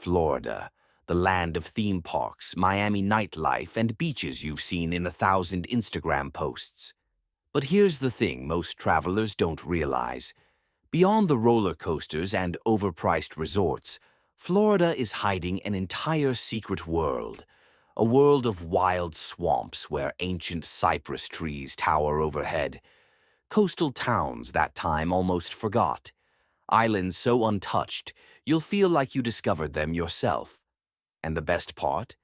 Florida, the land of theme parks, Miami nightlife, and beaches you've seen in 1,000 Instagram posts. But here's the thing most travelers don't realize. Beyond the roller coasters and overpriced resorts, Florida is hiding an entire secret world. A world of wild swamps where ancient cypress trees tower overhead. Coastal towns that time almost forgot. Islands so untouched, you'll feel like you discovered them yourself. And the best part?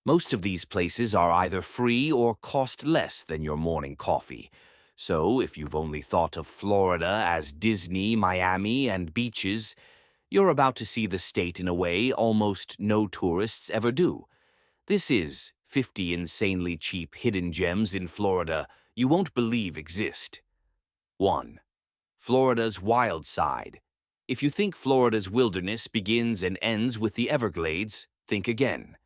Most of these places are either free or cost less than your morning coffee. So if you've only thought of Florida as Disney, Miami, and beaches, you're about to see the state in a way almost no tourists ever do. This is 50 insanely cheap hidden gems in Florida you won't believe exist. 1. Florida's wild side. If you think Florida's wilderness begins and ends with the Everglades, think again.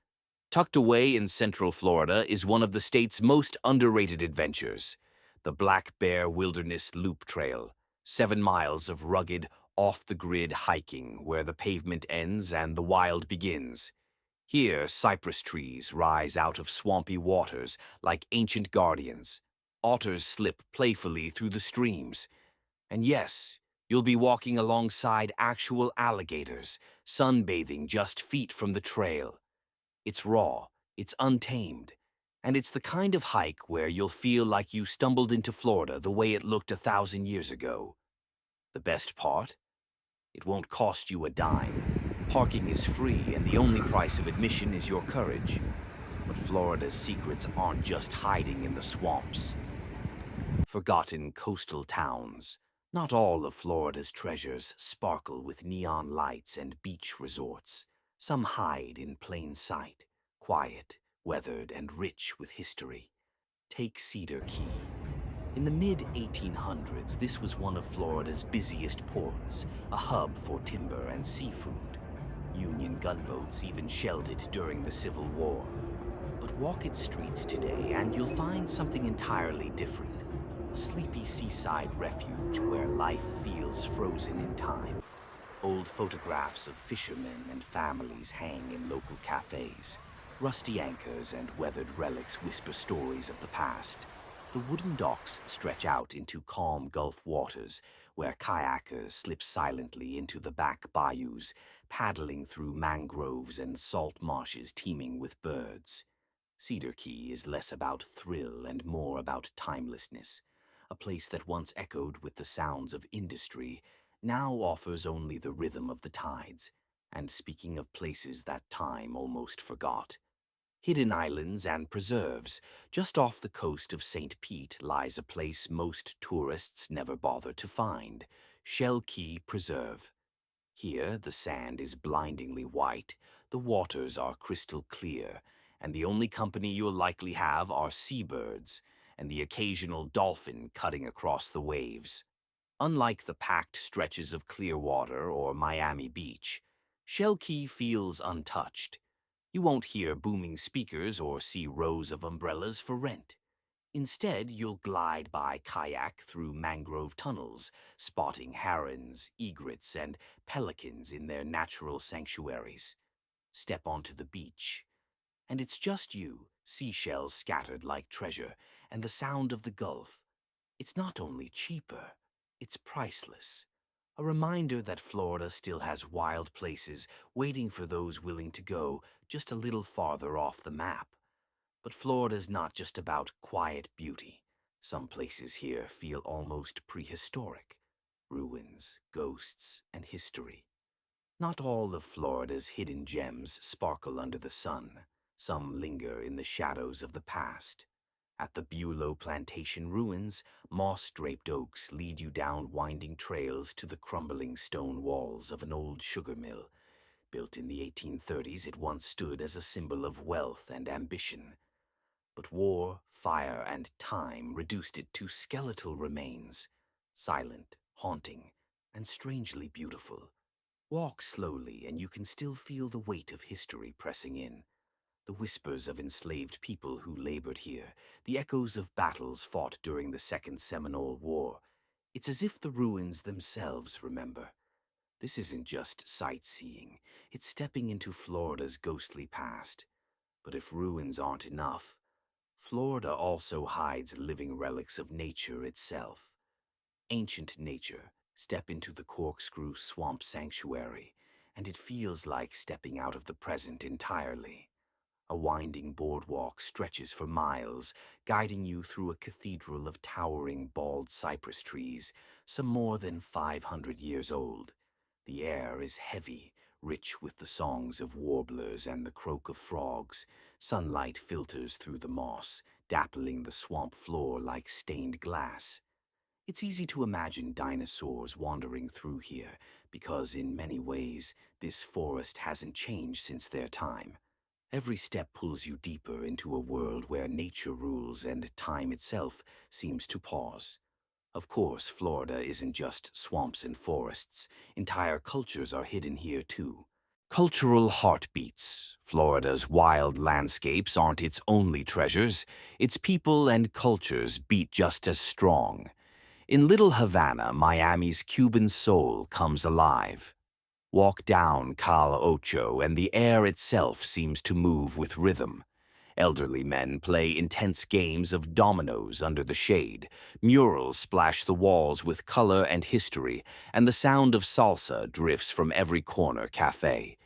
Tucked away in central Florida is one of the state's most underrated adventures, the Black Bear Wilderness Loop Trail, 7 miles of rugged, off-the-grid hiking where the pavement ends and the wild begins. Here, cypress trees rise out of swampy waters like ancient guardians. Otters slip playfully through the streams. And yes, you'll be walking alongside actual alligators, sunbathing just feet from the trail. It's raw, it's untamed, and it's the kind of hike where you'll feel like you stumbled into Florida the way it looked 1,000 years ago. The best part? It won't cost you a dime. Parking is free, and the only price of admission is your courage. But Florida's secrets aren't just hiding in the swamps. Forgotten coastal towns. Not all of Florida's treasures sparkle with neon lights and beach resorts. Some hide in plain sight, quiet, weathered, and rich with history. Take Cedar Key. In the mid-1800s, this was one of Florida's busiest ports, a hub for timber and seafood. Union gunboats even shelled it during the Civil War. But walk its streets today and you'll find something entirely different. A sleepy seaside refuge where life feels frozen in time. Old photographs of fishermen and families hang in local cafes. Rusty anchors and weathered relics whisper stories of the past. The wooden docks stretch out into calm Gulf waters, where kayakers slip silently into the back bayous, paddling through mangroves and salt marshes teeming with birds. Cedar Key is less about thrill and more about timelessness. A place that once echoed with the sounds of industry now offers only the rhythm of the tides. And speaking of places that time almost forgot, hidden islands and preserves, just off the coast of St. Pete lies a place most tourists never bother to find, Key Preserve. Here, the sand is blindingly white, the waters are crystal clear, and the only company you'll likely have are seabirds and the occasional dolphin cutting across the waves. Unlike the packed stretches of Clearwater or Miami Beach, Key feels untouched. You won't hear booming speakers or see rows of umbrellas for rent. Instead, you'll glide by kayak through mangrove tunnels, spotting herons, egrets, and pelicans in their natural sanctuaries. Step onto the beach, and it's just you, seashells scattered like treasure, and the sound of the Gulf. It's not only cheaper, it's priceless. A reminder that Florida still has wild places waiting for those willing to go just a little farther off the map. But Florida's not just about quiet beauty. Some places here feel almost prehistoric. Ruins, ghosts, and history. Not all of Florida's hidden gems sparkle under the sun. Some linger in the shadows of the past. At the Bulow Plantation ruins, moss-draped oaks lead you down winding trails to the crumbling stone walls of an old sugar mill. Built in the 1830s, it once stood as a symbol of wealth and ambition. But war, fire, and time reduced it to skeletal remains, silent, haunting, and strangely beautiful. Walk slowly, and you can still feel the weight of history pressing in. The whispers of enslaved people who labored here, the echoes of battles fought during the Second Seminole War. It's as if the ruins themselves remember. This isn't just sightseeing, it's stepping into Florida's ghostly past. But if ruins aren't enough, Florida also hides living relics of nature itself. Ancient nature, step into the Corkscrew Swamp Sanctuary, and it feels like stepping out of the present entirely. A winding boardwalk stretches for miles, guiding you through a cathedral of towering bald cypress trees, some more than 500 years old. The air is heavy, rich with the songs of warblers and the croak of frogs. Sunlight filters through the moss, dappling the swamp floor like stained glass. It's easy to imagine dinosaurs wandering through here because, in many ways, this forest hasn't changed since their time. Every step pulls you deeper into a world where nature rules and time itself seems to pause. Of course, Florida isn't just swamps and forests. Entire cultures are hidden here, too. Cultural heartbeats. Florida's wild landscapes aren't its only treasures. Its people and cultures beat just as strong. In Little Havana, Miami's Cuban soul comes alive. Walk down Cal Ocho, and the air itself seems to move with rhythm. Elderly men play intense games of dominoes under the shade. Murals splash the walls with color and history, and the sound of salsa drifts from every corner cafe.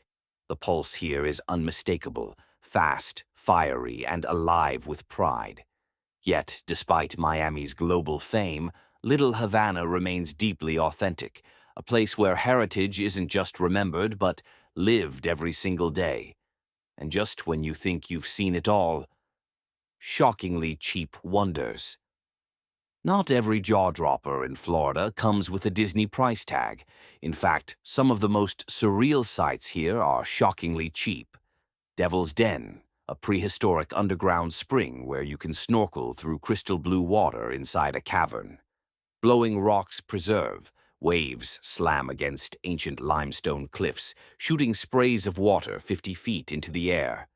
The pulse here is unmistakable, fast, fiery, and alive with pride. Yet, despite Miami's global fame, Little Havana remains deeply authentic, a place where heritage isn't just remembered but lived every single day. And just when you think you've seen it all, shockingly cheap wonders. Not every jaw-dropper in Florida comes with a Disney price tag. In fact, some of the most surreal sights here are shockingly cheap. Devil's Den, a prehistoric underground spring where you can snorkel through crystal blue water inside a cavern. Blowing Rocks Preserve, waves slam against ancient limestone cliffs, shooting sprays of water 50 feet into the air.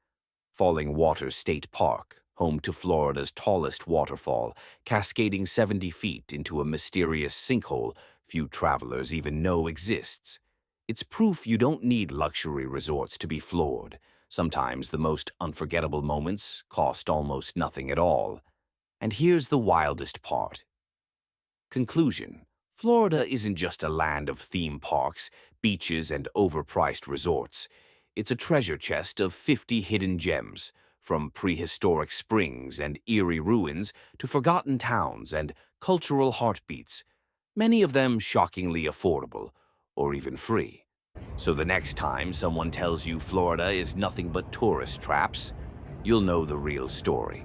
Falling Water State Park, home to Florida's tallest waterfall, cascading 70 feet into a mysterious sinkhole few travelers even know exists. It's proof you don't need luxury resorts to be floored. Sometimes the most unforgettable moments cost almost nothing at all. And here's the wildest part. Conclusion: Florida isn't just a land of theme parks, beaches, and overpriced resorts. It's a treasure chest of 50 hidden gems, from prehistoric springs and eerie ruins to forgotten towns and cultural heartbeats, many of them shockingly affordable, or even free. So the next time someone tells you Florida is nothing but tourist traps, you'll know the real story.